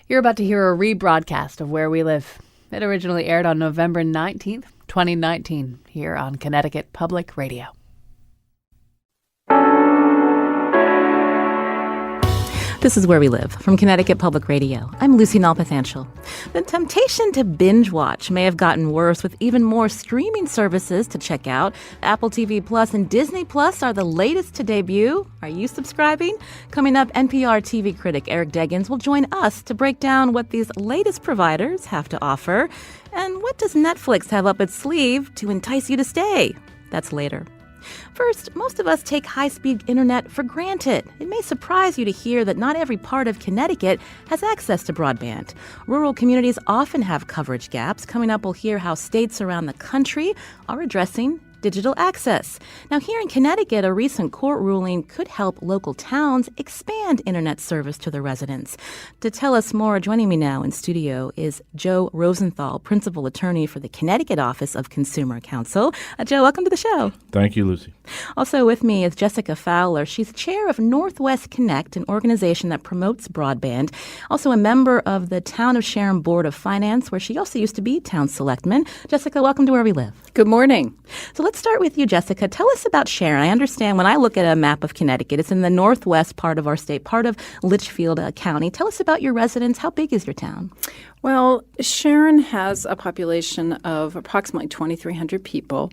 You're about to hear a rebroadcast of Where We Live. It originally aired on November 19th, 2019, here on Connecticut Public Radio. This is Where We Live from Connecticut Public Radio. I'm Lucy Nalpathanchel. The temptation to binge watch may have gotten worse with even more streaming services to check out. Apple TV Plus and Disney Plus are the latest to debut. Are you subscribing? Coming up, NPR TV critic Eric Deggans will join us to break down what these latest providers have to offer. And what does Netflix have up its sleeve to entice you to stay? That's later. First, most of us take high-speed internet for granted. It may surprise you to hear that not every part of Connecticut has access to broadband. Rural communities often have coverage gaps. Coming up, we'll hear how states around the country are addressing digital access. Now, here in Connecticut, a recent court ruling could help local towns expand internet service to their residents. To tell us more, joining me now in studio is Joe Rosenthal, principal attorney for the Connecticut Office of Consumer Counsel. Joe, welcome to the show. Thank you, Lucy. Also with me is Jessica Fowler. She's chair of Northwest Connect, an organization that promotes broadband. Also a member of the Town of Sharon Board of Finance, where she also used to be town selectman. Jessica, welcome to Where We Live. Good morning. So let's start with you, Jessica. Tell us about Sharon. I understand when I look at a map of Connecticut, it's in the northwest part of our state, part of Litchfield County. Tell us about your residents. How big is your town? Well, Sharon has a population of approximately 2,300 people.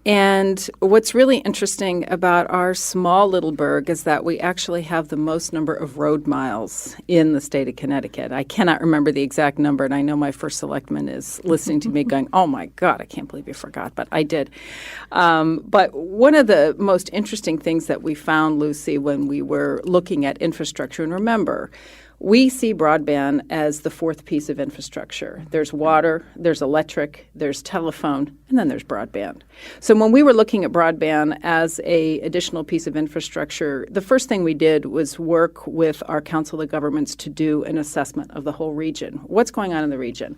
And what's really interesting about our small little burg is that we actually have the most number of road miles in the state of Connecticut. I cannot remember the exact number, and I know my first selectman is listening to me going, oh, my God, I can't believe you forgot, but I did. But one of the most interesting things that we found, Lucy, when we were looking at infrastructure, and remember, we see broadband as the fourth piece of infrastructure. There's water, there's electric, there's telephone, and then there's broadband. So when we were looking at broadband as a additional piece of infrastructure, the first thing we did was work with our Council of Governments to do an assessment of the whole region. What's going on in the region?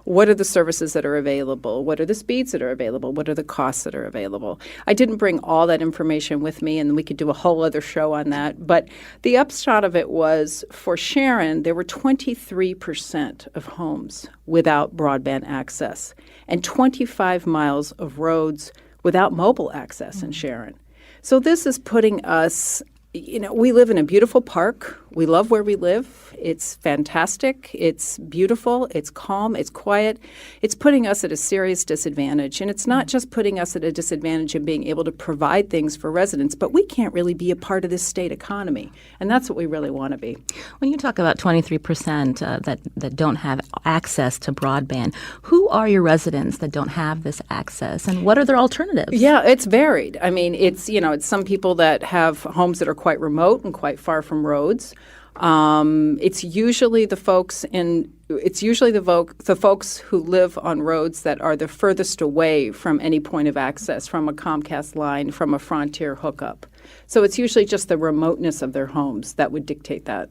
What are the services that are available? What are the speeds that are available? What are the costs that are available? I didn't bring all that information with me, and we could do a whole other show on that. But the upshot of it was, for Sharon, there were 23% of homes without broadband access and 25 miles of roads without mobile access in Sharon. So this is putting us, we live in a beautiful park. We love where we live. It's fantastic. It's beautiful. It's calm. It's quiet. It's putting us at a serious disadvantage. And it's not just putting us at a disadvantage in being able to provide things for residents, but we can't really be a part of this state economy. And that's what we really want to be. When you talk about 23% that don't have access to broadband, who are your residents that don't have this access? And what are their alternatives? Yeah, it's varied. I mean, it's some people that have homes that are quite remote and quite far from roads. It's usually the folks the folks who live on roads that are the furthest away from any point of access, from a Comcast line, from a Frontier hookup. So it's usually just the remoteness of their homes that would dictate that.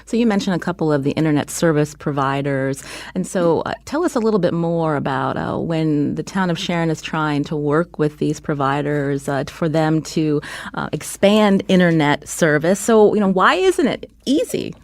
So you mentioned a couple of the internet service providers. And so tell us a little bit more about when the town of Sharon is trying to work with these providers for them to expand internet service. So, why isn't it easy?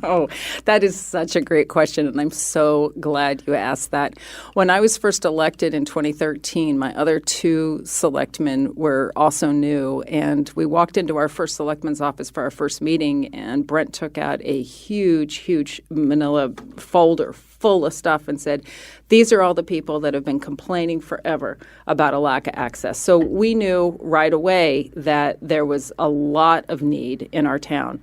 Oh, that is such a great question, and I'm so glad you asked that. When I was first elected in 2013, my other two selectmen were also new, and we walked into our first selectman's office for our first meeting, and Brent took out a huge manila folder full of stuff and said, these are all the people that have been complaining forever about a lack of access. So we knew right away that there was a lot of need in our town.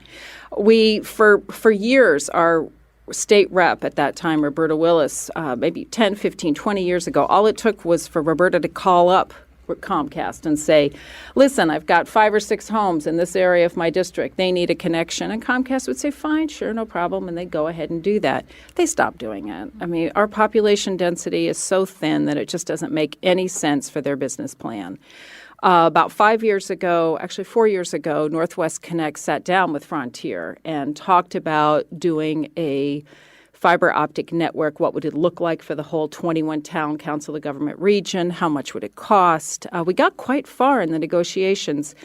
We, for years, our state rep at that time, Roberta Willis, maybe 10, 15, 20 years ago, all it took was for Roberta to call up Comcast and say, listen, I've got 5 or 6 homes in this area of my district. They need a connection. And Comcast would say, fine, sure, no problem. And they'd go ahead and do that. They stopped doing it. I mean, our population density is so thin that it just doesn't make any sense for their business plan. About 5 years ago, actually 4 years ago, Northwest Connect sat down with Frontier and talked about doing a fiber optic network. What would it look like for the whole 21-town Council of Government region? How much would it cost? We got quite far in the negotiations.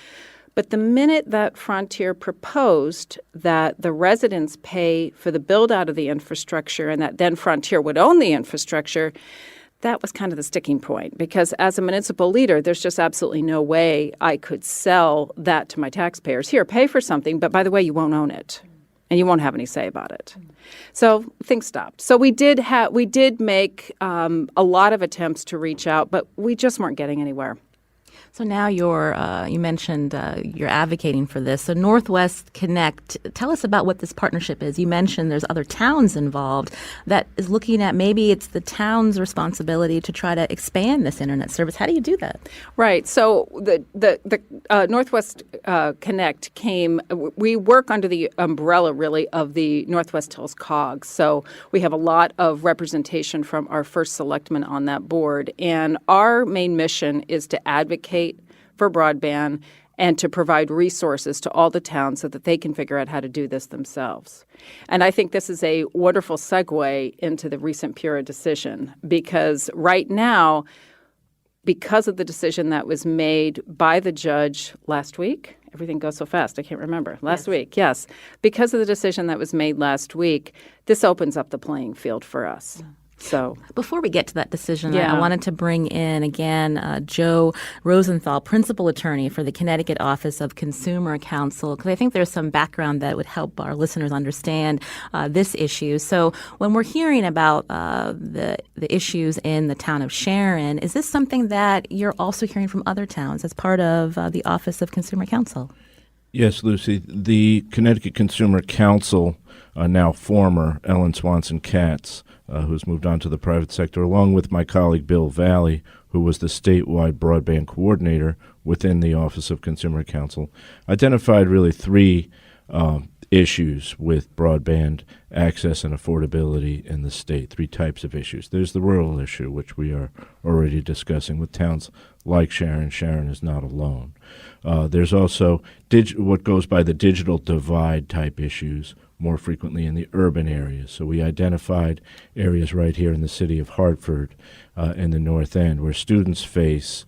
But the minute that Frontier proposed that the residents pay for the build-out of the infrastructure and that then Frontier would own the infrastructure, that was kind of the sticking point. Because as a municipal leader, there's just absolutely no way I could sell that to my taxpayers. Here, pay for something, but by the way, you won't own it. And you won't have any say about it. So things stopped. So we did make a lot of attempts to reach out, but we just weren't getting anywhere. So now you mentioned you're advocating for this. So Northwest Connect, tell us about what this partnership is. You mentioned there's other towns involved that is looking at maybe it's the town's responsibility to try to expand this internet service. How do you do that? Right. So the Northwest Connect came. We work under the umbrella really of the Northwest Hills COG. So we have a lot of representation from our first selectman on that board, and our main mission is to advocate for broadband and to provide resources to all the towns so that they can figure out how to do this themselves. And I think this is a wonderful segue into the recent Pura decision, because right now, because of the decision that was made by the judge last week, everything goes so fast, I can't remember. Last week, yes. Because of the decision that was made last week, this opens up the playing field for us. Yeah. So before we get to that decision, I wanted to bring in again Joe Rosenthal, principal attorney for the Connecticut Office of Consumer Counsel, because I think there's some background that would help our listeners understand this issue. So when we're hearing about the issues in the town of Sharon, is this something that you're also hearing from other towns as part of the Office of Consumer Counsel? Yes, Lucy. The Connecticut Consumer Counsel, now former Ellen Swanson Katz, who's moved on to the private sector, along with my colleague Bill Valley, who was the statewide broadband coordinator within the Office of Consumer Counsel, identified really three issues with broadband access and affordability in the state, three types of issues. There's the rural issue, which we are already discussing with towns like Sharon. Sharon is not alone. There's also what goes by the digital divide type issues, more frequently in the urban areas. So we identified areas right here in the city of Hartford in the North End where students face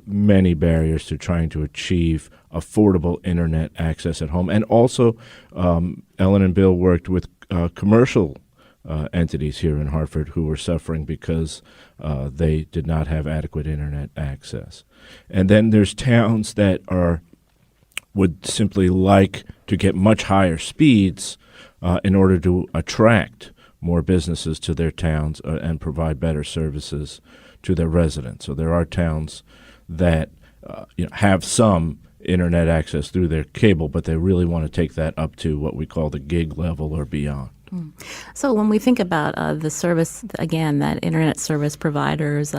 many barriers to trying to achieve affordable internet access at home. And also, Ellen and Bill worked with commercial entities here in Hartford who were suffering because they did not have adequate internet access. And then there's towns that would simply like to get much higher speeds in order to attract more businesses to their towns and provide better services to their residents. So there are towns that have some internet access through their cable, but they really want to take that up to what we call the gig level or beyond. So when we think about the service, again, that internet service providers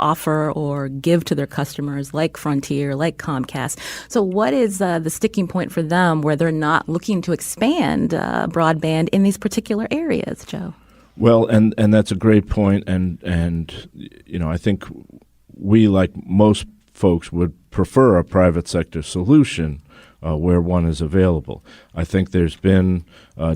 offer or give to their customers, like Frontier, like Comcast, so what is the sticking point for them where they're not looking to expand broadband in these particular areas, Joe? Well, and that's a great point, and I think we, like most folks, would prefer a private sector solution where one is available. I think there's been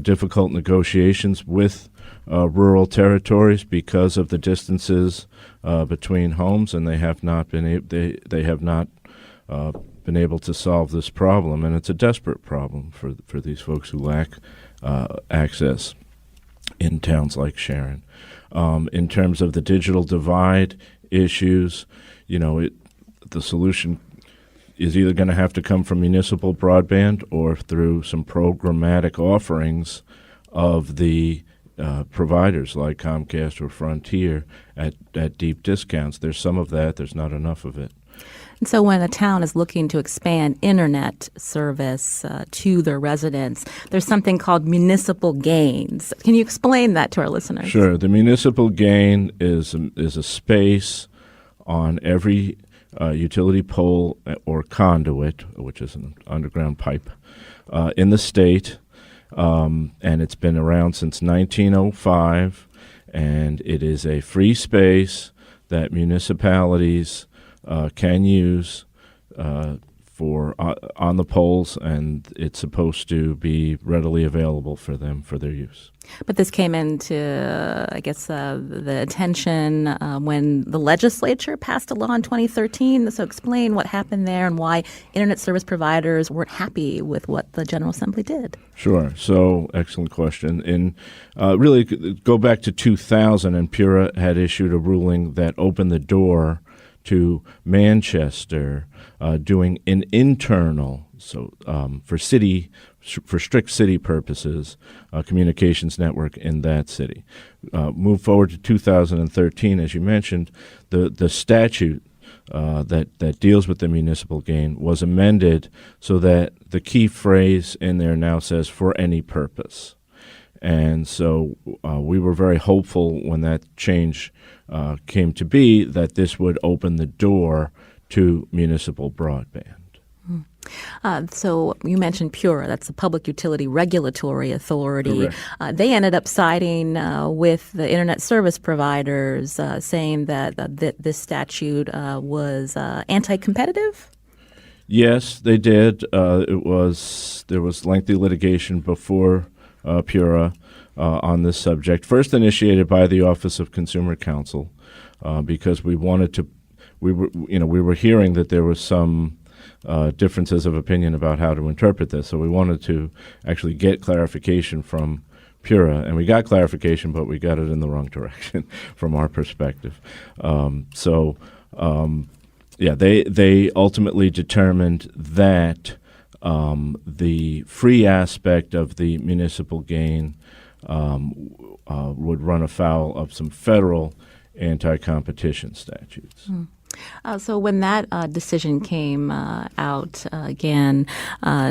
difficult negotiations with rural territories because of the distances between homes, and they have not been able to solve this problem, and it's a desperate problem for these folks who lack access in towns like Sharon. In terms of the digital divide issues, the solution is either going to have to come from municipal broadband or through some programmatic offerings of the providers like Comcast or Frontier at deep discounts. There's some of that. There's not enough of it. And so when a town is looking to expand internet service to their residents, there's something called municipal gains. Can you explain that to our listeners? Sure. The municipal gain is a space on every utility pole or conduit, which is an underground pipe, in the state, and it's been around since 1905, and it is a free space that municipalities can use for on the polls, and it's supposed to be readily available for them for their use. But this came into, I guess, the attention when the legislature passed a law in 2013. So explain what happened there and why internet service providers weren't happy with what the General Assembly did. Sure. So excellent question. In really go back to 2000, and PURA had issued a ruling that opened the door to Manchester doing an internal, for strict city purposes, communications network in that city. Move forward to 2013, as you mentioned, the statute that deals with the municipal gain was amended so that the key phrase in there now says "for any purpose." And so we were very hopeful when that change came to be that this would open the door to municipal broadband. So you mentioned PURA, that's the Public Utility Regulatory Authority. Correct. They ended up siding with the internet service providers, saying that this statute was anti-competitive? Yes, they did. There was lengthy litigation before PURA on this subject, first initiated by the Office of Consumer Counsel, because we were hearing that there was some differences of opinion about how to interpret this. So we wanted to actually get clarification from PURA, and we got clarification, but we got it in the wrong direction from our perspective. They ultimately determined that the free aspect of the municipal gain would run afoul of some federal anti-competition statutes. So when that decision came out again,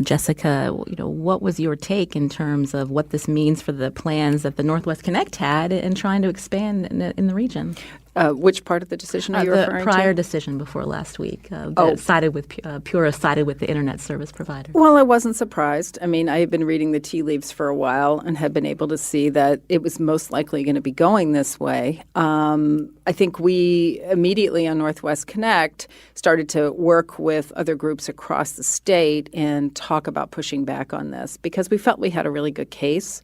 Jessica, what was your take in terms of what this means for the plans that the Northwest Connect had in trying to expand in the region? Which part of the decision are you referring to? The prior decision before last week sided with PURA sided with the internet service provider. Well, I wasn't surprised. I mean, I had been reading the tea leaves for a while and had been able to see that it was most likely going to be going this way. I think we immediately on Northwest Connect started to work with other groups across the state and talk about pushing back on this because we felt we had a really good case.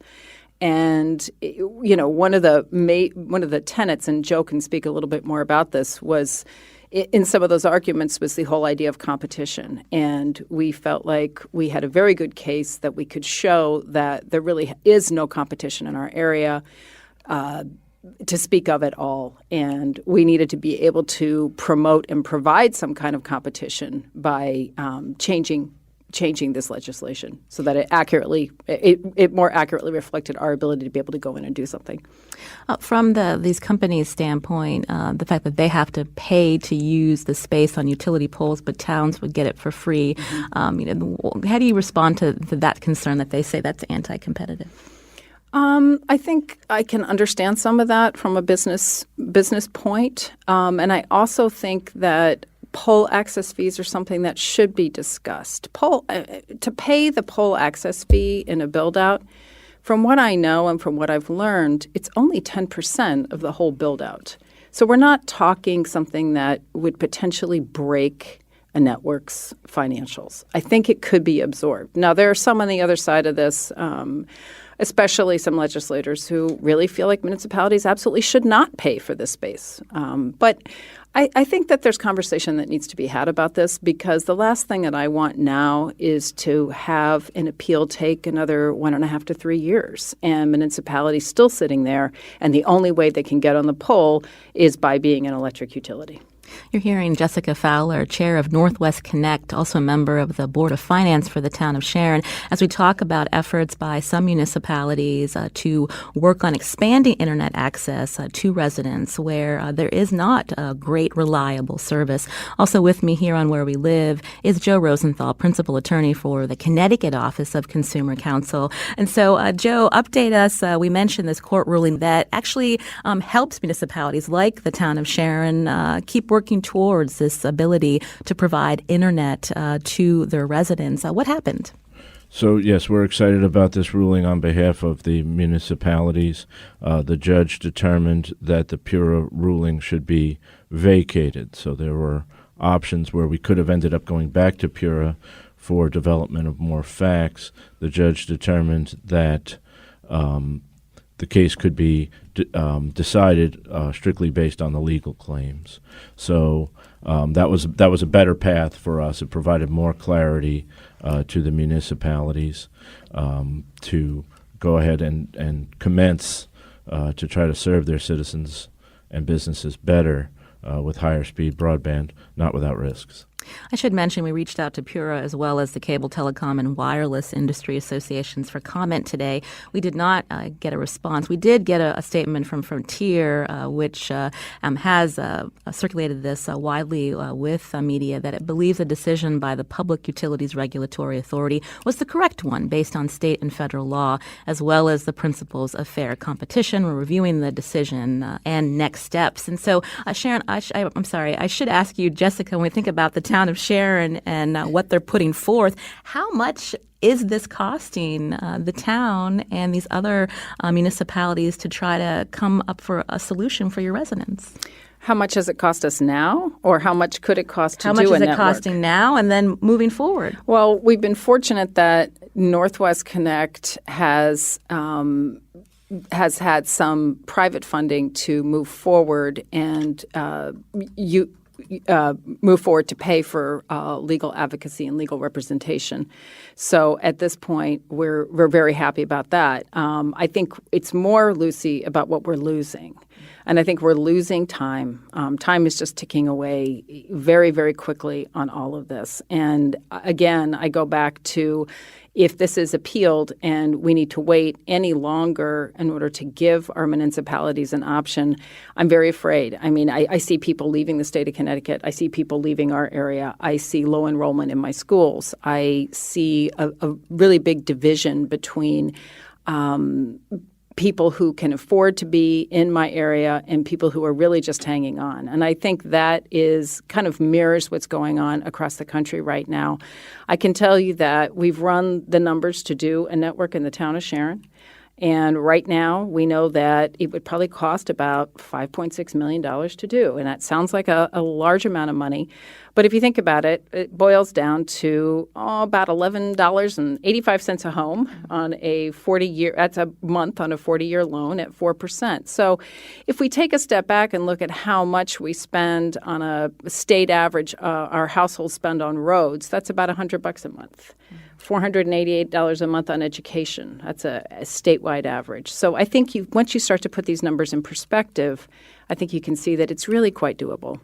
And one of the tenets, and Joe can speak a little bit more about this, was in some of those arguments was the whole idea of competition. And we felt like we had a very good case that we could show that there really is no competition in our area to speak of at all. And we needed to be able to promote and provide some kind of competition by changing this legislation so that it more accurately reflected our ability to be able to go in and do something. From these companies' standpoint, the fact that they have to pay to use the space on utility poles, but towns would get it for free. Mm-hmm. How do you respond to that concern that they say that's anti-competitive? I think I can understand some of that from a business point, and I also think that pole access fees are something that should be discussed. To pay the pole access fee in a build-out, from what I know and from what I've learned, it's only 10% of the whole build-out. So we're not talking something that would potentially break a network's financials. I think it could be absorbed. Now, there are some on the other side of this, especially some legislators who really feel like municipalities absolutely should not pay for this space. But I think that there's conversation that needs to be had about this because the last thing that I want now is to have an appeal take another 1.5 to 3 years and municipalities still sitting there, and the only way they can get on the pole is by being an electric utility. You're hearing Jessica Fowler, chair of Northwest Connect, also a member of the Board of Finance for the town of Sharon, as we talk about efforts by some municipalities to work on expanding internet access to residents where there is not a great reliable service. Also with me here on Where We Live is Joe Rosenthal, principal attorney for the Connecticut Office of Consumer Counsel. And so, Joe, update us. We mentioned this court ruling that actually helps municipalities like the town of Sharon keep working towards this ability to provide internet to their residents. What happened? So, yes, we're excited about this ruling on behalf of the municipalities. The judge determined that the PURA ruling should be vacated. So there were options where we could have ended up going back to PURA for development of more facts, the judge determined that the case could be decided strictly based on the legal claims. So that was a better path for us. It provided more clarity to the municipalities to go ahead and commence to try to serve their citizens and businesses better with higher speed broadband, not without risks. I should mention we reached out to PURA as well as the Cable, Telecom, and Wireless Industry Associations for comment today. We did not get a response. We did get a statement from Frontier, which has circulated this widely with media, that it believes a decision by the Public Utilities Regulatory Authority was the correct one based on state and federal law, as well as the principles of fair competition. We're reviewing the decision and next steps. And so, Sharon, I'm sorry, I should ask you, Jessica, when we think about the town of Sharon and what they're putting forth, how much is this costing the town and these other municipalities to try to come up for a solution for your residents? How much does it cost us now, or how much could it cost to do a network? How much is it costing now and then moving forward? Well, we've been fortunate that Northwest Connect has had some private funding to move forward and move forward to pay for legal advocacy and legal representation. So at this point, we're very happy about that. I think it's more, Lucy, about what we're losing. And I think we're losing time. Time is just ticking away very, very quickly on all of this. And again, I go back to, if this is appealed and we need to wait any longer in order to give our municipalities an option, I'm very afraid. I mean, I see people leaving the state of Connecticut. I see people leaving our area. I see low enrollment in my schools. I see a really big division between people who can afford to be in my area and people who are really just hanging on. And I think that is kind of mirrors what's going on across the country right now. I can tell you that we've run the numbers to do a network in the town of Sharon. And right now, we know that it would probably cost about $5.6 million to do. And that sounds like a large amount of money. But if you think about it, it boils down to about $11.85 a home on a 40-year – that's a month on a 40-year loan at 4%. So if we take a step back and look at how much we spend on a state average, our household spend on roads, that's about $100 a month. $488 a month on education. That's a statewide average. So I think once you start to put these numbers in perspective, I think you can see that it's really quite doable.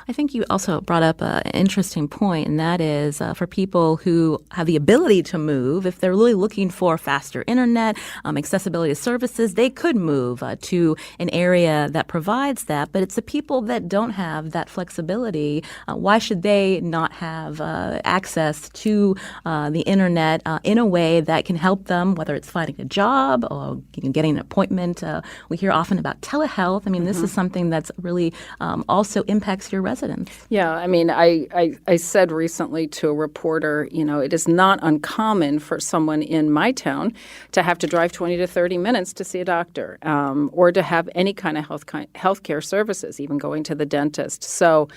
I think you also brought up an interesting point, and that is for people who have the ability to move, if they're really looking for faster internet, accessibility to services, they could move to an area that provides that. But it's the people that don't have that flexibility. Why should they not have access to the internet in a way that can help them, whether it's finding a job or getting an appointment? We hear often about telehealth. I mean, this is something that's really also impacts your residents. Yeah, I mean, I said recently to a reporter, it is not uncommon for someone in my town to have to drive 20 to 30 minutes to see a doctor or to have any kind of healthcare services, even going to the dentist. So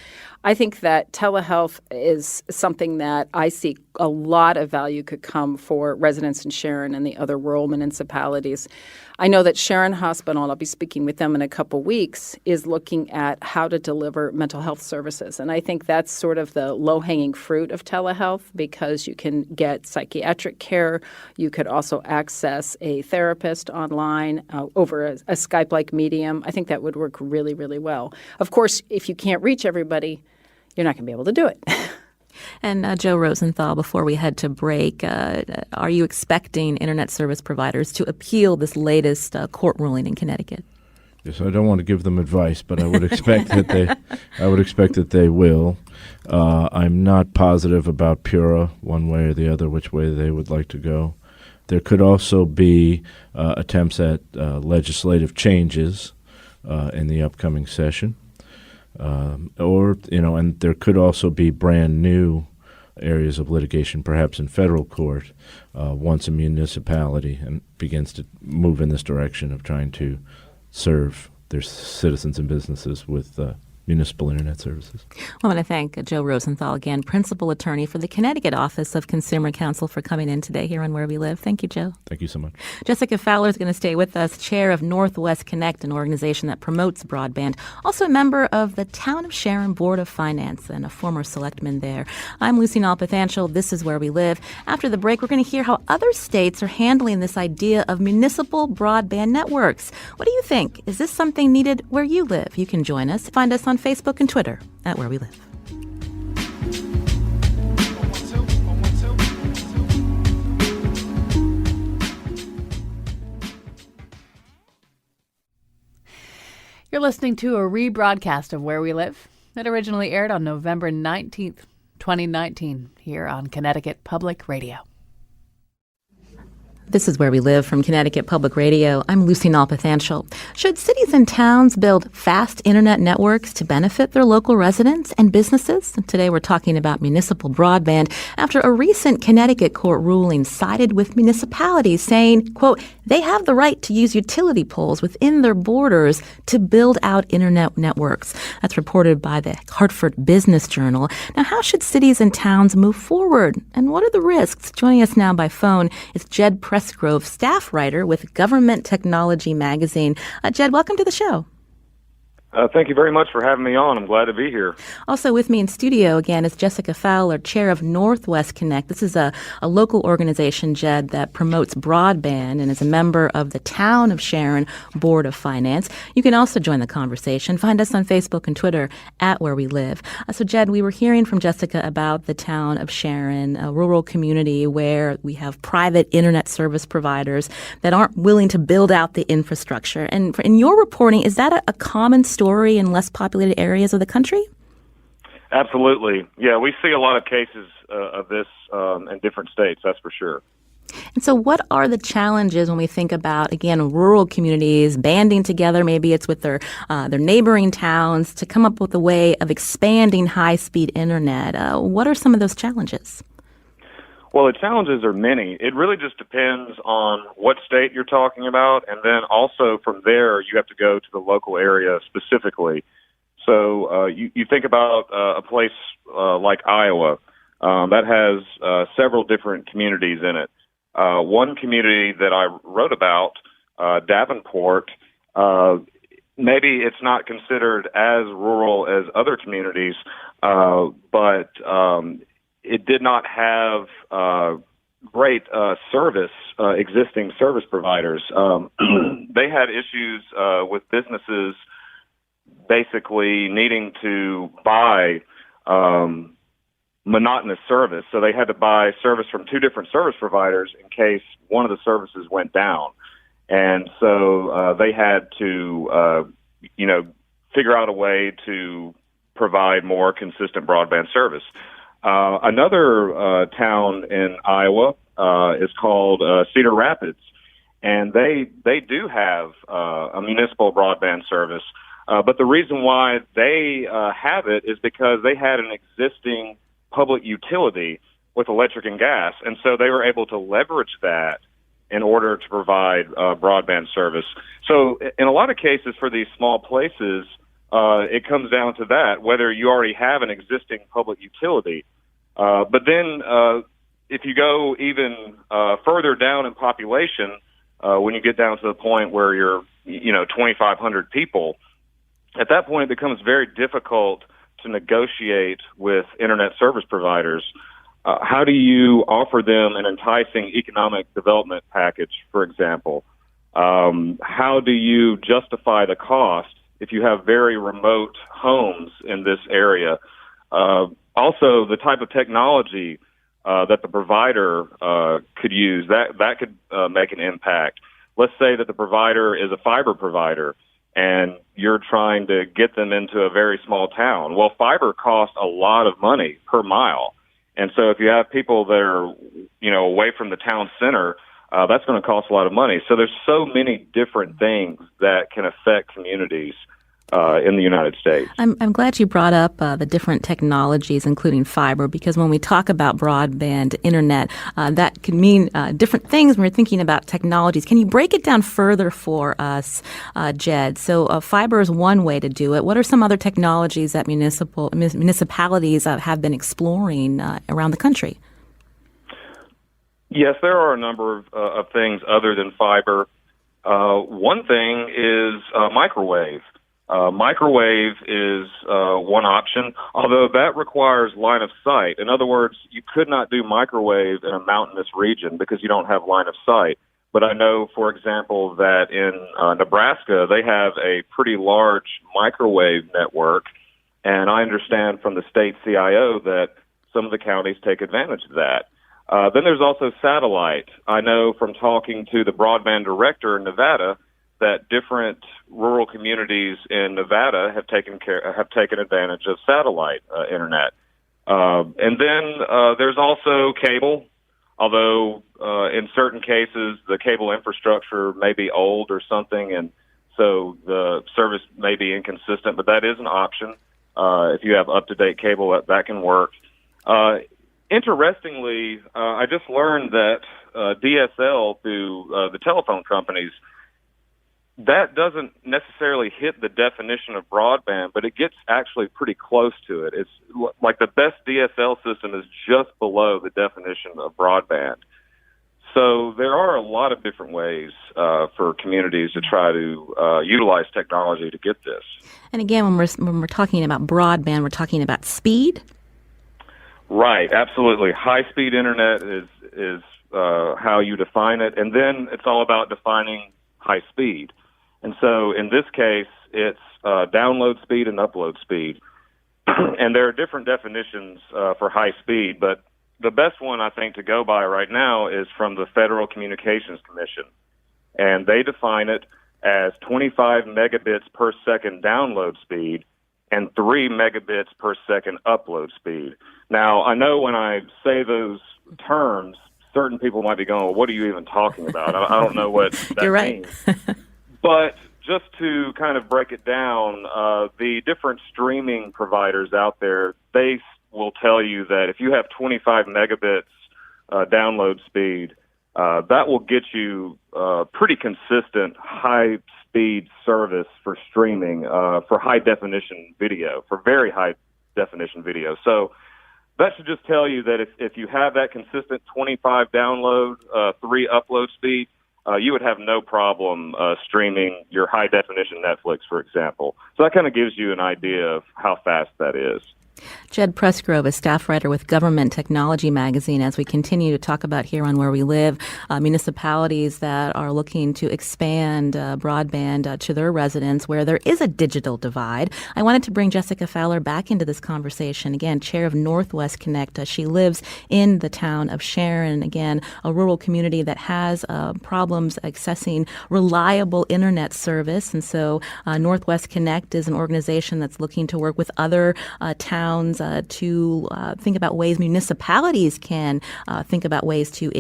I think that telehealth is something that I see a lot of value could come for residents in Sharon and the other rural municipalities. I know that Sharon Hospital, and I'll be speaking with them in a couple weeks, is looking at how to deliver mental health services. And I think that's sort of the low-hanging fruit of telehealth, because you can get psychiatric care. You could also access a therapist online over a Skype-like medium. I think that would work really, really well. Of course, if you can't reach everybody, you're not going to be able to do it. And Joe Rosenthal, before we head to break, are you expecting internet service providers to appeal this latest court ruling in Connecticut? Yes, I don't want to give them advice, but I would expect that they will. I'm not positive about PURA one way or the other, which way they would like to go. There could also be attempts at legislative changes in the upcoming session. And there could also be brand new areas of litigation, perhaps in federal court, once a municipality begins to move in this direction of trying to serve their citizens and businesses with municipal internet services. I want to thank Joe Rosenthal again, Principal Attorney for the Connecticut Office of Consumer Counsel, for coming in today here on Where We Live. Thank you, Joe. Thank you so much. Jessica Fowler is going to stay with us, Chair of Northwest Connect, an organization that promotes broadband, also a member of the Town of Sharon Board of Finance and a former selectman there. I'm Lucy Nalpathanchel. This is Where We Live. After the break, we're going to hear how other states are handling this idea of municipal broadband networks. What do you think? Is this something needed where you live? You can join us. Find us on Facebook and Twitter at Where We Live. You're listening to a rebroadcast of Where We Live. It originally aired on November 19th, 2019, here on Connecticut Public Radio. This is Where We Live from Connecticut Public Radio. I'm Lucy Nalpathanchel. Should cities and towns build fast internet networks to benefit their local residents and businesses? And today we're talking about municipal broadband after a recent Connecticut court ruling sided with municipalities saying, quote, they have the right to use utility poles within their borders to build out internet networks. That's reported by the Hartford Business Journal. Now, how should cities and towns move forward? And what are the risks? Joining us now by phone is Jed Pressgrove, staff writer with Government Technology Magazine. Jed, welcome to the show. Thank you very much for having me on. I'm glad to be here. Also with me in studio again is Jessica Fowler, chair of Northwest Connect. This is a local organization, Jed, that promotes broadband and is a member of the Town of Sharon Board of Finance. You can also join the conversation. Find us on Facebook and Twitter at Where We Live. So, Jed, we were hearing from Jessica about the Town of Sharon, a rural community where we have private internet service providers that aren't willing to build out the infrastructure. And in your reporting, is that a common story in less populated areas of the country? Absolutely. Yeah, we see a lot of cases of this in different states, that's for sure. And so what are the challenges when we think about, again, rural communities banding together, maybe it's with their neighboring towns, to come up with a way of expanding high-speed internet? What are some of those challenges? Well, the challenges are many. It really just depends on what state you're talking about, and then also from there you have to go to the local area specifically. So you think about a place like Iowa that has several different communities in it. One community that I wrote about, Davenport, maybe it's not considered as rural as other communities, but it did not have great existing service providers. They had issues with businesses basically needing to buy monotonous service. So they had to buy service from two different service providers in case one of the services went down. And so they had to, figure out a way to provide more consistent broadband service. Another town in Iowa is called Cedar Rapids, and they do have a municipal broadband service. But the reason why they have it is because they had an existing public utility with electric and gas, and so they were able to leverage that in order to provide broadband service. So in a lot of cases for these small places, it comes down to that, whether you already have an existing public utility. But then if you go even further down in population, when you get down to the point where you're, 2,500 people, at that point it becomes very difficult to negotiate with internet service providers. How do you offer them an enticing economic development package, for example? How do you justify the cost if you have very remote homes in this area? Also, the type of technology that the provider could use, that could make an impact. Let's say that the provider is a fiber provider and you're trying to get them into a very small town. Well, fiber costs a lot of money per mile. And so if you have people that are, away from the town center, that's going to cost a lot of money. So there's so many different things that can affect communities. in the United States. I'm glad you brought up the different technologies, including fiber, because when we talk about broadband internet, that can mean different things when we're thinking about technologies. Can you break it down further for us, Jed? So fiber is one way to do it. What are some other technologies that municipalities have been exploring around the country? Yes, there are a number of things other than fiber. One thing is microwave. Microwave is one option, although that requires line of sight. In other words, you could not do microwave in a mountainous region because you don't have line of sight. But I know, for example, that in Nebraska, they have a pretty large microwave network, and I understand from the state CIO that some of the counties take advantage of that. Then there's also satellite. I know from talking to the broadband director in Nevada that different rural communities in Nevada have taken advantage of satellite internet. And then there's also cable, although in certain cases the cable infrastructure may be old or something, and so the service may be inconsistent, but that is an option. If you have up-to-date cable, that can work. Interestingly, I just learned that DSL through the telephone companies, that doesn't necessarily hit the definition of broadband, but it gets actually pretty close to it. It's like the best DSL system is just below the definition of broadband. So there are a lot of different ways for communities to try to utilize technology to get this. And again, when we're talking about broadband, we're talking about speed. Right, absolutely. High-speed internet is how you define it, and then it's all about defining high speed. And so in this case, it's download speed and upload speed. And there are different definitions for high speed, but the best one I think to go by right now is from the Federal Communications Commission. And they define it as 25 megabits per second download speed and 3 megabits per second upload speed. Now, I know when I say those terms, certain people might be going, well, what are you even talking about? I don't know what that You're right. means. But just to kind of break it down, the different streaming providers out there, they will tell you that if you have 25 megabits download speed, that will get you pretty consistent high-speed service for streaming, for high-definition video, for very high-definition video. So that should just tell you that if you have that consistent 25 download, 3 upload speed, you would have no problem streaming your high-definition Netflix, for example. So that kind of gives you an idea of how fast that is. Jed Pressgrove is staff writer with Government Technology Magazine. As we continue to talk about here on Where We Live, municipalities that are looking to expand broadband to their residents where there is a digital divide. I wanted to bring Jessica Fowler back into this conversation. Again, chair of Northwest Connect. She lives in the town of Sharon, again, a rural community that has problems accessing reliable internet service. And so Northwest Connect is an organization that's looking to work with other towns to think about ways municipalities can think about ways to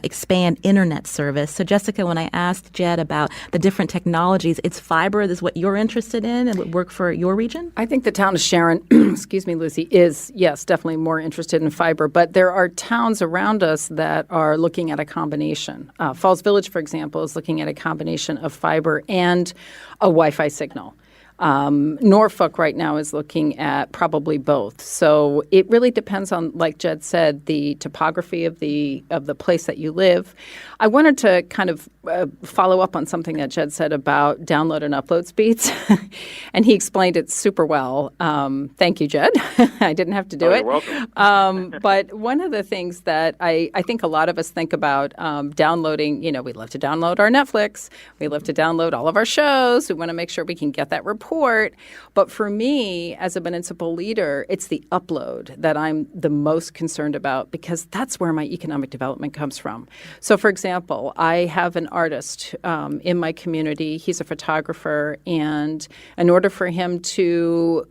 expand internet service. So, Jessica, when I asked Jed about the different technologies, it's fiber is what you're interested in and would work for your region? I think the town of Sharon, excuse me, Lucy, is, yes, definitely more interested in fiber. But there are towns around us that are looking at a combination. Falls Village, for example, is looking at a combination of fiber and a Wi-Fi signal. Norfolk right now is looking at probably both. So it really depends on, like Jed said, the topography of the place that you live. I wanted to kind of follow up on something that Jed said about download and upload speeds, and he explained it super well. Thank you, Jed. I didn't have to do it. You're welcome. But one of the things that I think a lot of us think about downloading, we love to download our Netflix. We love to download all of our shows. We want to make sure we can get that report. But for me, as a municipal leader, it's the upload that I'm the most concerned about because that's where my economic development comes from. So, for example, I have an artist in my community. He's a photographer, and in order for him to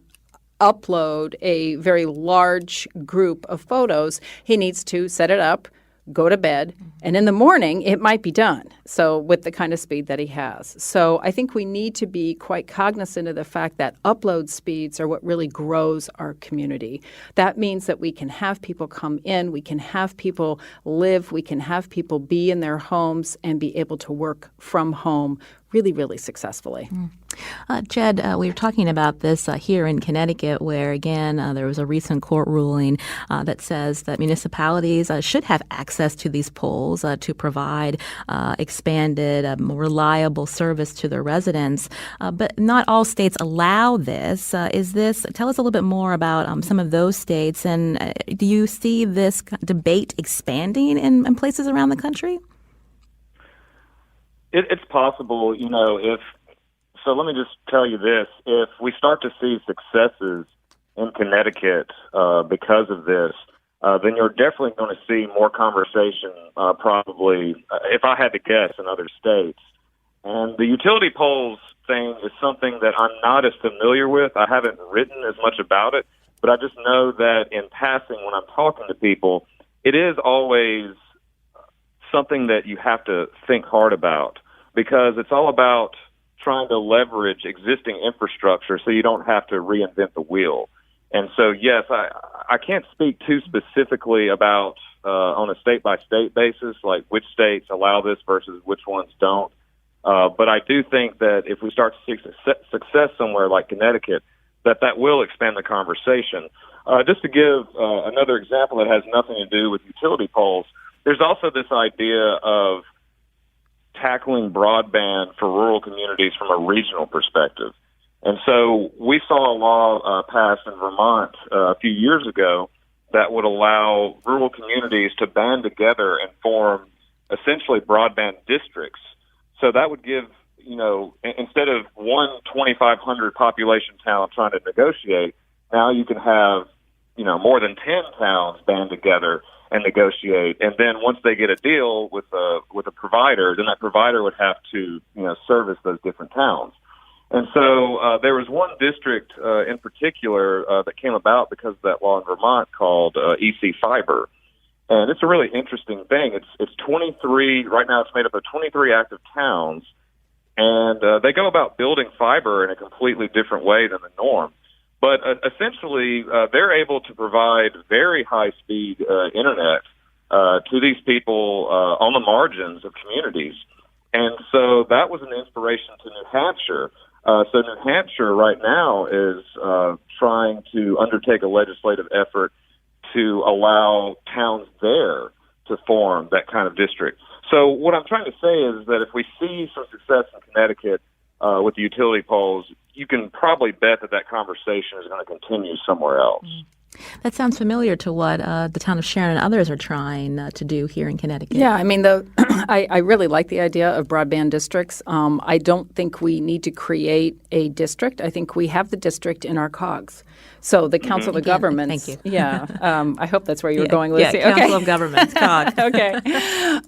upload a very large group of photos, he needs to set it up, go to bed, and in the morning it might be done. So with the kind of speed that he has. So I think we need to be quite cognizant of the fact that upload speeds are what really grows our community. That means that we can have people come in, we can have people live, we can have people be in their homes and be able to work from home really, really successfully. Jed, we were talking about this here in Connecticut, where, again, there was a recent court ruling that says that municipalities should have access to these poles to provide expanded, more reliable service to their residents. But not all states allow this. Tell us a little bit more about some of those states, and do you see this debate expanding in places around the country? It's possible, So let me just tell you this. If we start to see successes in Connecticut because of this, then you're definitely going to see more conversation probably, if I had to guess, in other states. And the utility poles thing is something that I'm not as familiar with. I haven't written as much about it, but I just know that in passing when I'm talking to people, it is always something that you have to think hard about because it's all about trying to leverage existing infrastructure so you don't have to reinvent the wheel. And so, yes, I can't speak too specifically about on a state-by-state basis, like which states allow this versus which ones don't. But I do think that if we start to see success somewhere like Connecticut, that will expand the conversation. Just to give another example that has nothing to do with utility poles, there's also this idea of tackling broadband for rural communities from a regional perspective. And so we saw a law passed in Vermont a few years ago that would allow rural communities to band together and form essentially broadband districts. So that would give, instead of one 2,500 population town trying to negotiate, now you can have, more than 10 towns band together and negotiate. And then once they get a deal with a provider, then that provider would have to, service those different towns. And so there was one district in particular that came about because of that law in Vermont called EC Fiber. And it's a really interesting thing. It's 23, right now it's made up of 23 active towns, and they go about building fiber in a completely different way than the norm. But essentially, they're able to provide very high-speed internet to these people on the margins of communities. And so that was an inspiration to New Hampshire. So New Hampshire right now is trying to undertake a legislative effort to allow towns there to form that kind of district. So what I'm trying to say is that if we see some success in Connecticut with the utility poles, you can probably bet that conversation is going to continue somewhere else. That sounds familiar to what the town of Sharon and others are trying to do here in Connecticut. Yeah, I mean, I really like the idea of broadband districts. I don't think we need to create a district. I think we have the district in our cogs. So the Council of Governments. Thank you. Yeah, I hope that's where you were going, Lucy. Yeah, Council of Governments, COG. Okay.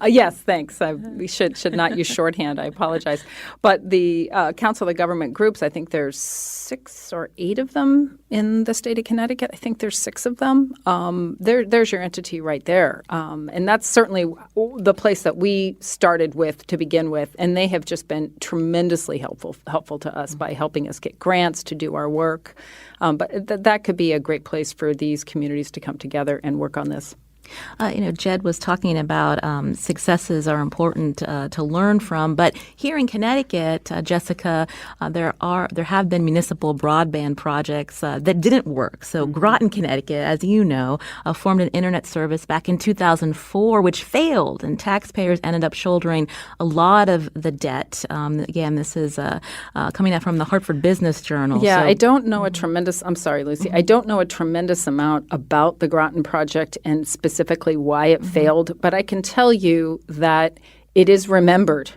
Yes, thanks. We should not use shorthand. I apologize. But the Council of Government groups, I think there's 6 or 8 of them in the state of Connecticut. I think there's 6 of them. There's your entity right there. And that's certainly the place that we started with to begin with. And they have just been tremendously helpful to us by helping us get grants to do our work. But that could be a great place for these communities to come together and work on this. Jed was talking about successes are important to learn from, but here in Connecticut, Jessica, there have been municipal broadband projects that didn't work. So Groton, Connecticut, as you know, formed an internet service back in 2004, which failed, and taxpayers ended up shouldering a lot of the debt. Again, this is coming out from the Hartford Business Journal. Yeah, I don't know I'm sorry, Lucy. I don't know a tremendous amount about the Groton project and specifically why it failed, but I can tell you that it is remembered,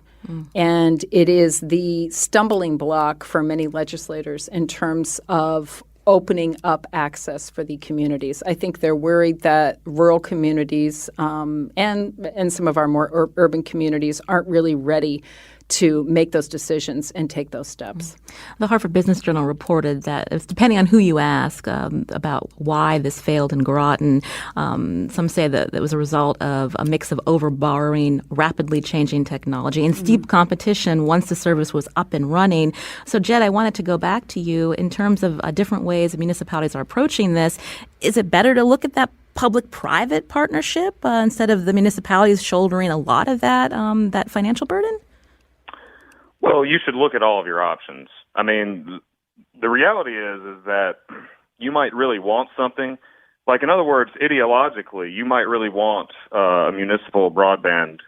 and it is the stumbling block for many legislators in terms of opening up access for the communities. I think they're worried that rural communities and some of our more urban communities aren't really ready to make those decisions and take those steps. The Harvard Business Journal reported that, depending on who you ask about why this failed in Groton, some say that it was a result of a mix of overborrowing, rapidly changing technology, and steep competition once the service was up and running. So, Jed, I wanted to go back to you in terms of different ways municipalities are approaching this. Is it better to look at that public-private partnership instead of the municipalities shouldering a lot of that financial burden? Well, you should look at all of your options. I mean, the reality is that you might really want something. Like, in other words, ideologically, you might really want a municipal broadband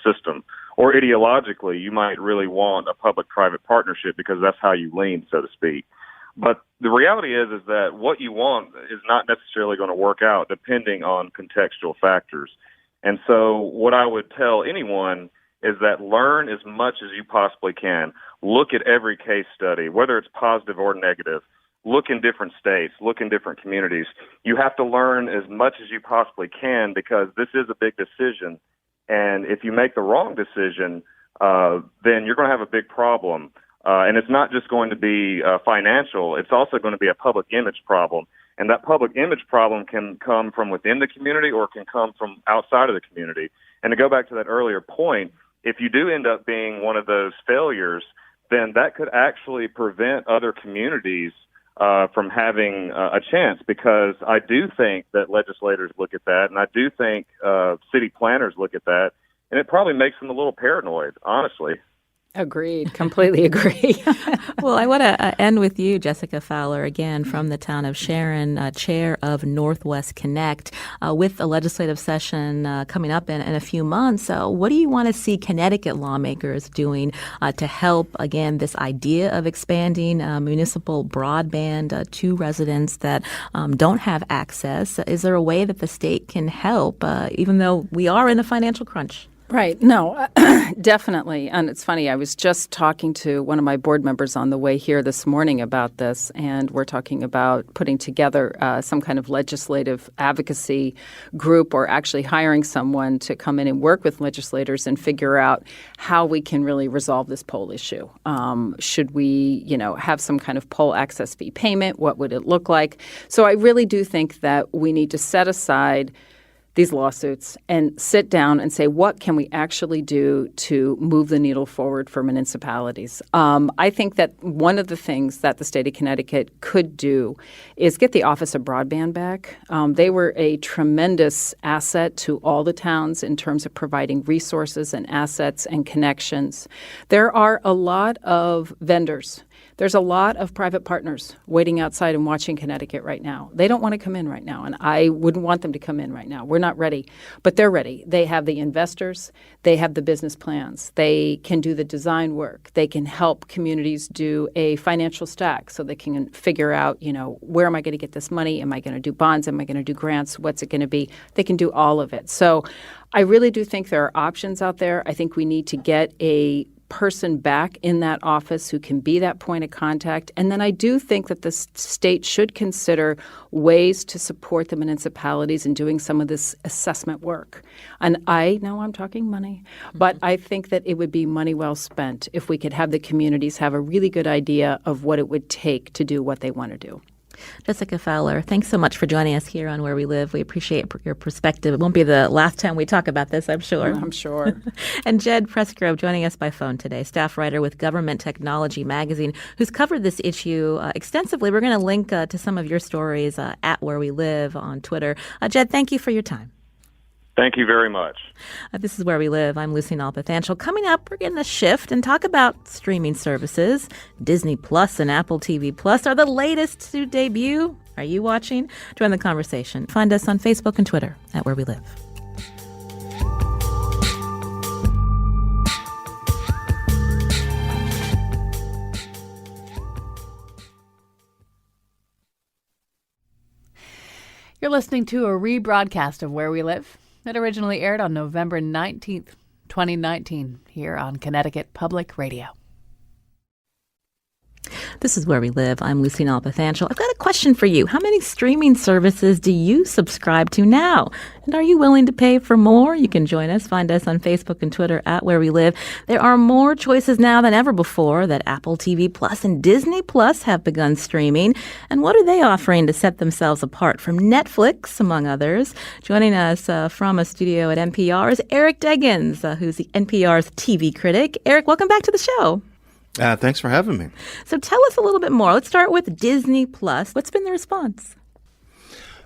system. Or ideologically, you might really want a public-private partnership because that's how you lean, so to speak. But the reality is that what you want is not necessarily going to work out depending on contextual factors. And so what I would tell anyone is that learn as much as you possibly can. Look at every case study, whether it's positive or negative. Look in different states. Look in different communities. You have to learn as much as you possibly can because this is a big decision. And if you make the wrong decision, then you're going to have a big problem. And it's not just going to be financial. It's also going to be a public image problem. And that public image problem can come from within the community or can come from outside of the community. And to go back to that earlier point, if you do end up being one of those failures, then that could actually prevent other communities from having a chance, because I do think that legislators look at that, and I do think city planners look at that, and it probably makes them a little paranoid, honestly. Agreed. Completely agree. Well, I want to end with you, Jessica Fowler, again from the town of Sharon, chair of Northwest Connect. With a legislative session coming up in a few months, what do you want to see Connecticut lawmakers doing to help, again, this idea of expanding municipal broadband to residents that don't have access? Is there a way that the state can help, even though we are in a financial crunch? Right. No, definitely. And it's funny, I was just talking to one of my board members on the way here this morning about this, and we're talking about putting together some kind of legislative advocacy group, or actually hiring someone to come in and work with legislators and figure out how we can really resolve this pole issue. Should we, have some kind of pole access fee payment? What would it look like? So I really do think that we need to set aside these lawsuits and sit down and say, what can we actually do to move the needle forward for municipalities? I think that one of the things that the state of Connecticut could do is get the Office of Broadband back. They were a tremendous asset to all the towns in terms of providing resources and assets and connections. There are a lot of vendors. There's a lot of private partners waiting outside and watching Connecticut right now. They don't want to come in right now, and I wouldn't want them to come in right now. We're not ready, but they're ready. They have the investors. They have the business plans. They can do the design work. They can help communities do a financial stack so they can figure out, where am I going to get this money? Am I going to do bonds? Am I going to do grants? What's it going to be? They can do all of it. So I really do think there are options out there. I think we need to get a person back in that office who can be that point of contact. And then I do think that the state should consider ways to support the municipalities in doing some of this assessment work. And I know I'm talking money, but I think that it would be money well spent if we could have the communities have a really good idea of what it would take to do what they want to do. Jessica Fowler, thanks so much for joining us here on Where We Live. We appreciate your perspective. It won't be the last time we talk about this, I'm sure. I'm sure. And Jed Presgrove joining us by phone today, staff writer with Government Technology Magazine, who's covered this issue extensively. We're going to link to some of your stories at Where We Live on Twitter. Jed, thank you for your time. Thank you very much. This is Where We Live. I'm Lucy Nalpathanchel. Coming up, we're getting a shift and talk about streaming services. Disney Plus and Apple TV Plus are the latest to debut. Are you watching? Join the conversation. Find us on Facebook and Twitter at Where We Live. You're listening to a rebroadcast of Where We Live. It originally aired on November 19th, 2019, here on Connecticut Public Radio. This is Where We Live. I'm Lucy Nalpathanchel. I've got a question for you. How many streaming services do you subscribe to now? And are you willing to pay for more? You can join us. Find us on Facebook and Twitter at Where We Live. There are more choices now than ever before that Apple TV Plus and Disney Plus have begun streaming. And what are they offering to set themselves apart from Netflix, among others? Joining us from a studio at NPR is Eric Deggans, who's the NPR's TV critic. Eric, welcome back to the show. Thanks for having me. So tell us a little bit more. Let's start with Disney Plus. What's been the response?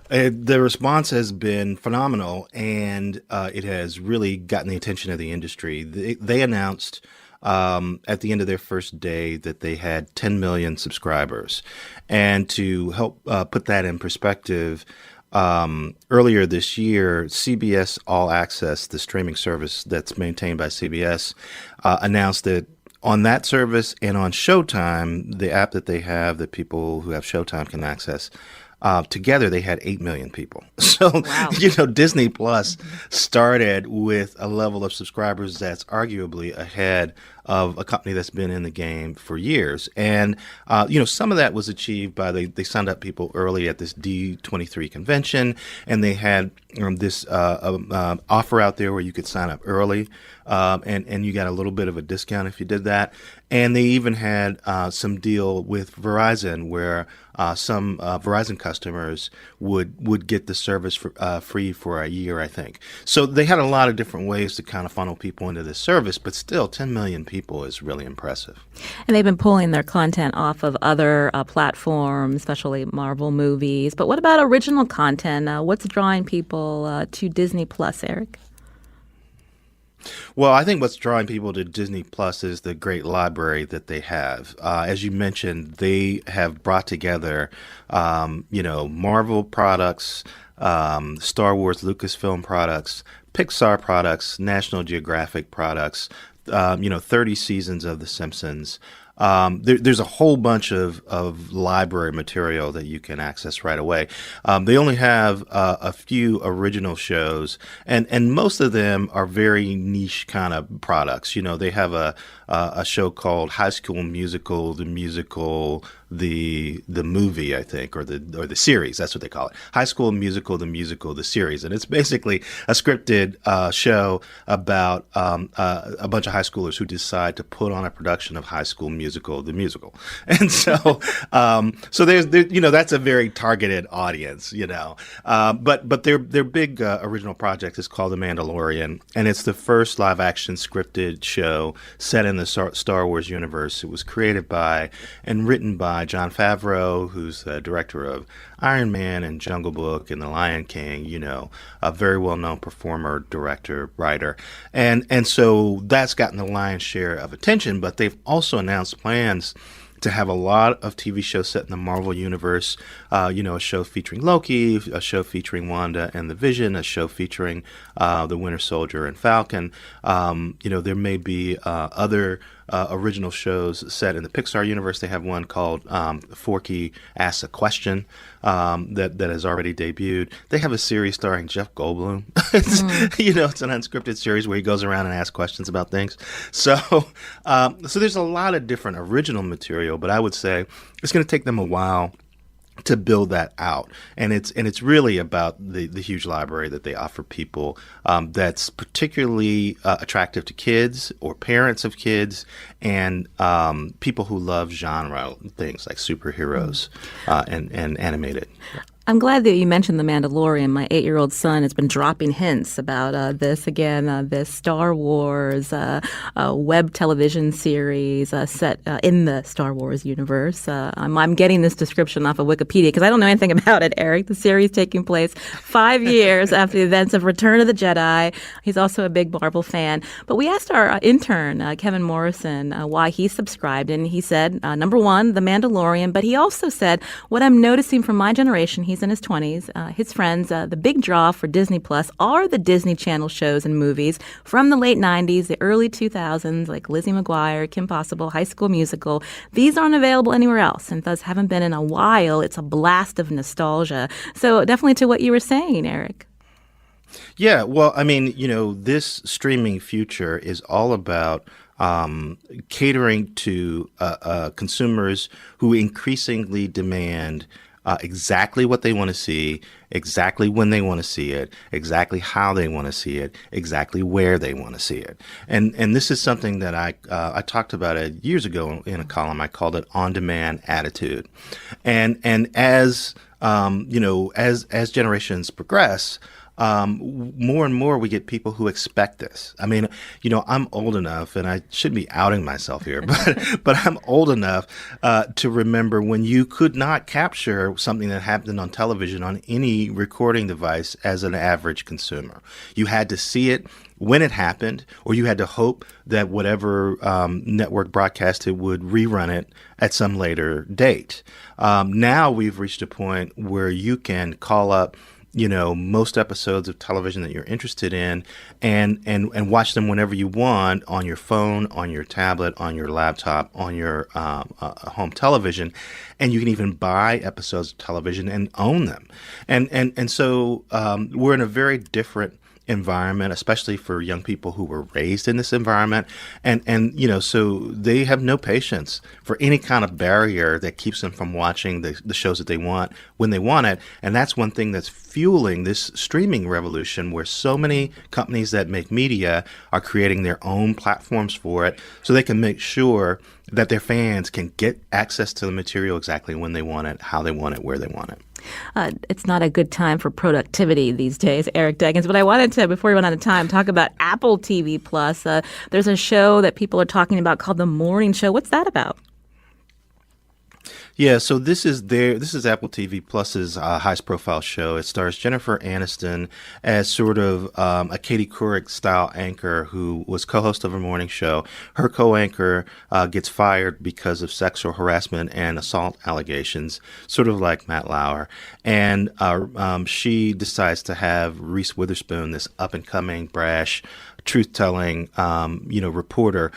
The response has been phenomenal, and it has really gotten the attention of the industry. They announced at the end of their first day that they had 10 million subscribers. And to help put that in perspective, earlier this year, CBS All Access, the streaming service that's maintained by CBS, announced that on that service and on Showtime, the app that they have that people who have Showtime can access, together they had 8 million people. So, wow. Disney Plus started with a level of subscribers that's arguably ahead of a company that's been in the game for years. And, some of that was achieved by they signed up people early at this D23 convention, and they had this offer out there where you could sign up early, and you got a little bit of a discount if you did that. And they even had some deal with Verizon where some Verizon customers would get the service free for a year, I think. So they had a lot of different ways to kind of funnel people into this service, but still 10 million people is really impressive. And they've been pulling their content off of other platforms, especially Marvel movies. But what about original content? What's drawing people to Disney Plus, Eric? Well, I think what's drawing people to Disney Plus is the great library that they have. As you mentioned, they have brought together, Marvel products, Star Wars, Lucasfilm products, Pixar products, National Geographic products, 30 seasons of The Simpsons. There's a whole bunch of library material that you can access right away. They only have a few original shows, and most of them are very niche kind of products. They have a show called High School Musical, the musical, the movie, I think, or the series. That's what they call it. High School Musical, the series, and it's basically a scripted show about a bunch of high schoolers who decide to put on a production of High School Musical, the musical. And so there's that's a very targeted audience, but their big original project is called The Mandalorian, and it's the first live action scripted show set in the Star Wars universe. It was created by and written by Jon Favreau, who's the director of Iron Man and Jungle Book and The Lion King, a very well-known performer, director, writer. And so that's gotten the lion's share of attention, but they've also announced plans to have a lot of TV shows set in the Marvel universe, a show featuring Loki, a show featuring Wanda and the Vision, a show featuring the Winter Soldier and Falcon. There may be other original shows set in the Pixar universe. They have one called Forky Asks a Question that has already debuted. They have a series starring Jeff Goldblum. It's an unscripted series where he goes around and asks questions about things. So there's a lot of different original material, but I would say it's going to take them a while to build that out, and it's really about the huge library that they offer people that's particularly attractive to kids or parents of kids and people who love genre things like superheroes and animated. I'm glad that you mentioned The Mandalorian. My 8-year-old son has been dropping hints about this Star Wars web television series set in the Star Wars universe. I'm getting this description off of Wikipedia because I don't know anything about it, Eric. The series taking place 5 years after the events of Return of the Jedi. He's also a big Marvel fan. But we asked our intern, Kevin Morrison, why he subscribed, and he said, number one, The Mandalorian, but he also said, what I'm noticing from my generation, he's in his 20s. His friends, the big draw for Disney Plus are the Disney Channel shows and movies from the late 90s, the early 2000s, like Lizzie McGuire, Kim Possible, High School Musical. These aren't available anywhere else and thus haven't been in a while. It's a blast of nostalgia. So definitely to what you were saying, Eric. Yeah, well, I mean, this streaming future is all about catering to consumers who increasingly demand exactly what they want to see, exactly when they want to see it, exactly how they want to see it, exactly where they want to see it. And this is something that I talked about it years ago in a column. I called it on-demand attitude. And as as generations progress, more and more we get people who expect this. I mean, I'm old enough, and I shouldn't be outing myself here, but I'm old enough to remember when you could not capture something that happened on television on any recording device as an average consumer. You had to see it when it happened, or you had to hope that whatever network broadcast it would rerun it at some later date. Now we've reached a point where you can call up most episodes of television that you're interested in and watch them whenever you want on your phone, on your tablet, on your laptop, on your home television. And you can even buy episodes of television and own them. And so we're in a very different environment, especially for young people who were raised in this environment. And so they have no patience for any kind of barrier that keeps them from watching the shows that they want when they want it. And that's one thing that's fueling this streaming revolution, where so many companies that make media are creating their own platforms for it so they can make sure that their fans can get access to the material exactly when they want it, how they want it, where they want it. It's not a good time for productivity these days, Eric Deggans. But I wanted to, before we run out of time, talk about Apple TV Plus. There's a show that people are talking about called The Morning Show. What's that about? Yeah, so this is Apple TV Plus's highest profile show. It stars Jennifer Aniston as sort of a Katie Couric style anchor who was co-host of a morning show. Her co-anchor gets fired because of sexual harassment and assault allegations, sort of like Matt Lauer. And she decides to have Reese Witherspoon, this up-and-coming, brash, truth-telling, reporter,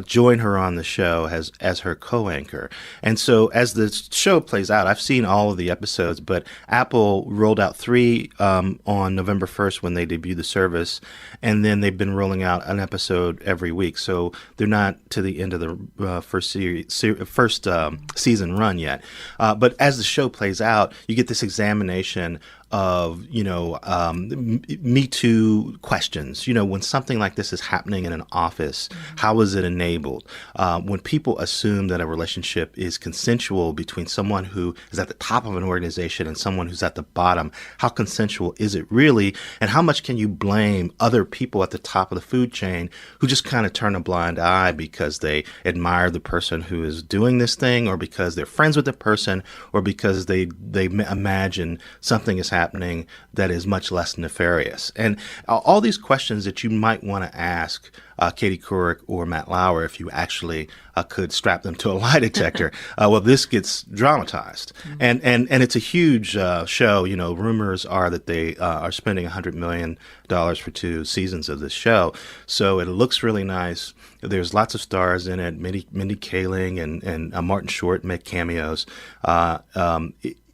join her on the show as her co-anchor. And so as the show plays out, I've seen all of the episodes, but Apple rolled out 3 on November 1st when they debuted the service, and then they've been rolling out an episode every week. So they're not to the end of the first season run yet. But as the show plays out, you get this examination of, Me Too questions. When something like this is happening in an office, how is it enabled? When people assume that a relationship is consensual between someone who is at the top of an organization and someone who's at the bottom, how consensual is it really? And how much can you blame other people at the top of the food chain who just kind of turn a blind eye because they admire the person who is doing this thing, or because they're friends with the person, or because they imagine something is happening that is much less nefarious? And all these questions that you might want to ask Katie Couric or Matt Lauer if you actually could strap them to a lie detector. Well, this gets dramatized. Mm-hmm. And it's a huge show. Rumors are that they are spending $100 million for 2 seasons of this show. So it looks really nice. There's lots of stars in it. Mindy Kaling and Martin Short make cameos.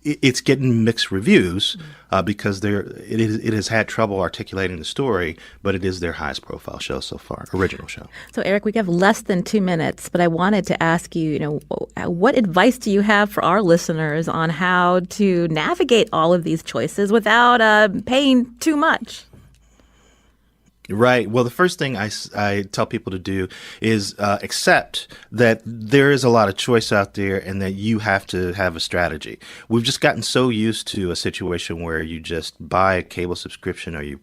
It's getting mixed reviews because it has had trouble articulating the story, but it is their highest profile show so far, original show. So, Eric, we have less than 2 minutes, but I wanted to ask you, what advice do you have for our listeners on how to navigate all of these choices without paying too much? Right. Well, the first thing I tell people to do is accept that there is a lot of choice out there and that you have to have a strategy. We've just gotten so used to a situation where you just buy a cable subscription or you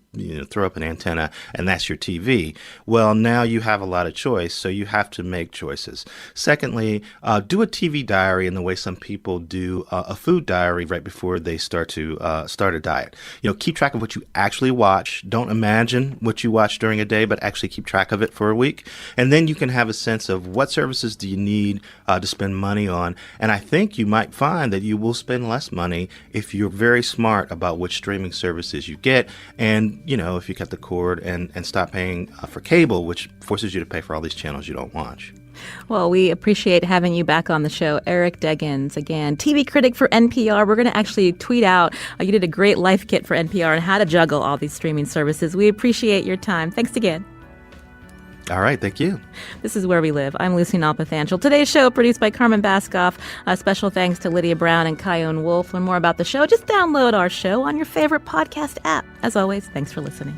throw up an antenna and that's your TV. Well, now you have a lot of choice, so you have to make choices. Secondly, do a TV diary in the way some people do a food diary right before they start a diet. Keep track of what you actually watch. Don't imagine what you watch during a day, but actually keep track of it for a week. And then you can have a sense of what services do you need to spend money on. And I think you might find that you will spend less money if you're very smart about which streaming services you get. And, if you cut the cord and stop paying for cable, which forces you to pay for all these channels you don't watch. Well, we appreciate having you back on the show. Eric Deggans, again, TV critic for NPR. We're going to actually tweet out, you did a great life kit for NPR on how to juggle all these streaming services. We appreciate your time. Thanks again. All right. Thank you. This is Where We Live. I'm Lucy Nalpathanchel. Today's show produced by Carmen Baskoff. Special thanks to Lydia Brown and Kyone Wolf. Learn more about the show. Just download our show on your favorite podcast app. As always, thanks for listening.